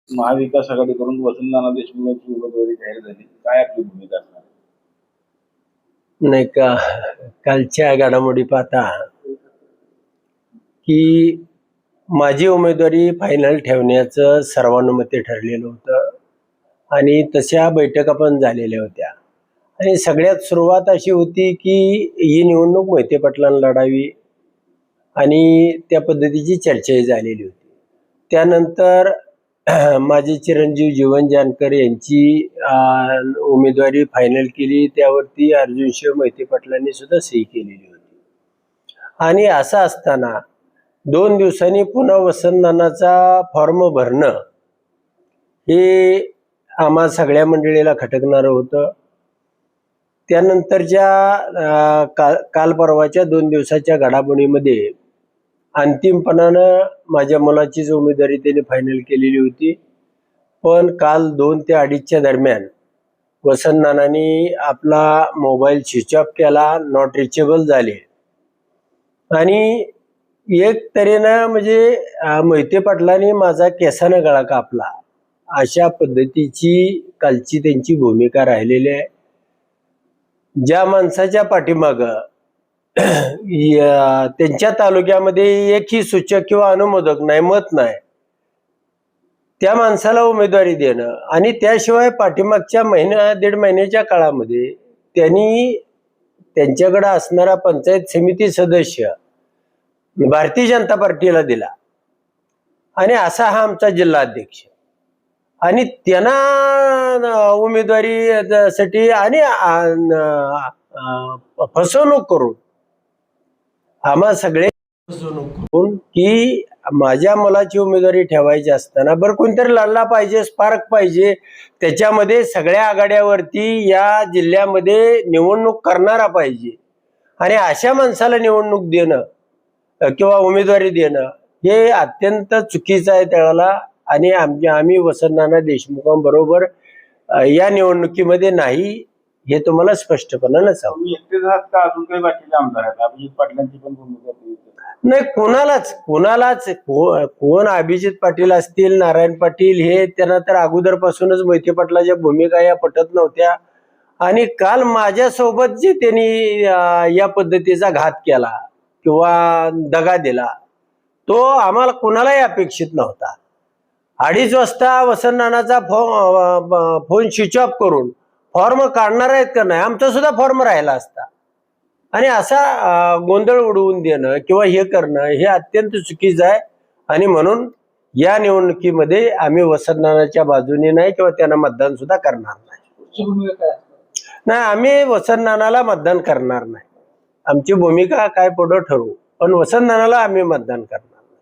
महाविकास आघाडीकडून वसंतनाना देशमुखांची उमेदवारी जाहीर झाली, काय आपली भूमिका असणार? नाही का, कालच्या घडामोडी पाहता की माझी उमेदवारी फायनल ठेवण्याचं सर्वानुमते ठरलेलं होतं आणि तशा बैठका पण झालेल्या होत्या आणि सगळ्यात सुरुवात अशी होती की ही निवडणूक मोहिते पाटलांना लढावी आणि त्या पद्धतीची चर्चाही झालेली होती. त्यानंतर माझे चिरंजीव जीवन जानकर यांची उमेदवारी फायनल केली, त्यावरती अर्जुनशिव मोहिते पाटलांनी सुद्धा सही केलेली होती. आणि असं असताना 2 दिवसांनी पुन्हा वसंतनानाचा फॉर्म भरणं हे आम्हा सगळ्या मंडळीला खटकणारं होतं. त्यानंतरच्या काल परवाच्या 2 दिवसाच्या घडामोडीमध्ये अंतिमपणानं माझ्या मुलाचीच उमेदवारी त्यांनी फायनल केलेली होती. पण काल 2 ते 2:30च्या दरम्यान वसंतनानांनी आपला मोबाईल स्विच ऑफ केला, नॉट रिचेबल झाले आणि एक तऱ्हेनं म्हणजे मोहिते पाटलांनी माझा केसानं गळा कापला अशा पद्धतीची कालची त्यांची भूमिका राहिलेली आहे. ज्या माणसाच्या पाठीमागं त्यांच्या तालुक्यामध्ये एकही सूचक किंवा अनुमोदक नाही, मत नाही, त्या माणसाला उमेदवारी देणं आणि त्याशिवाय पाठीमागच्या दीड महिन्याच्या काळामध्ये त्यांनी त्यांच्याकडे असणारा पंचायत समिती सदस्य भारतीय जनता पार्टीला दिला आणि असा हा आमचा जिल्हाध्यक्ष आणि त्यांना उमेदवारीसाठी आणि फसवणूक करून आम्हा सगळे फसवणूक करून की माझ्या मुलाची उमेदवारी ठेवायची असताना बरं कोणतरी लढला पाहिजे, स्पार्क पाहिजे, त्याच्यामध्ये सगळ्या आघाड्यावरती या जिल्ह्यामध्ये निवडणूक करणारा पाहिजे आणि अशा माणसाला निवडणूक देणं किंवा उमेदवारी देणं हे अत्यंत चुकीचं आहे त्याला. आणि आम्ही वसंतनाना देशमुखांबरोबर या निवडणुकीमध्ये नाही हे तुम्हाला स्पष्टपणानं सांगू. एकटेच आहात का अजून काही बाकीचे आमदार आहेत? अभिजित पाटलांची पण भूमिका नाही, कोणालाच कोण अभिजित पाटील असतील, नारायण पाटील, हे त्यांना तर अगोदरपासूनच मोहिते पाटलाच्या भूमिका या पटत नव्हत्या आणि काल माझ्यासोबत जे त्यांनी या पद्धतीचा घात केला किंवा दगा दिला तो आम्हाला कोणालाही अपेक्षित नव्हता. 2:30 वाजता वसंतनानाचा फोन स्विच ऑफ करून फॉर्म काढणार आहेत का नाही, आमचा सुद्धा फॉर्म राहिला असता आणि असा गोंधळ उडवून देणं किंवा हे करणं हे अत्यंत चुकीचं आहे. आणि म्हणून या निवडणुकीमध्ये आम्ही वसंतनानाच्या बाजूने नाही किंवा त्यांना मतदान सुद्धा करणार नाही. आम्ही वसंतनानाला मतदान करणार नाही. आमची भूमिका काय पुढं ठरवू, पण वसंतनानाला आम्ही मतदान करणार नाही.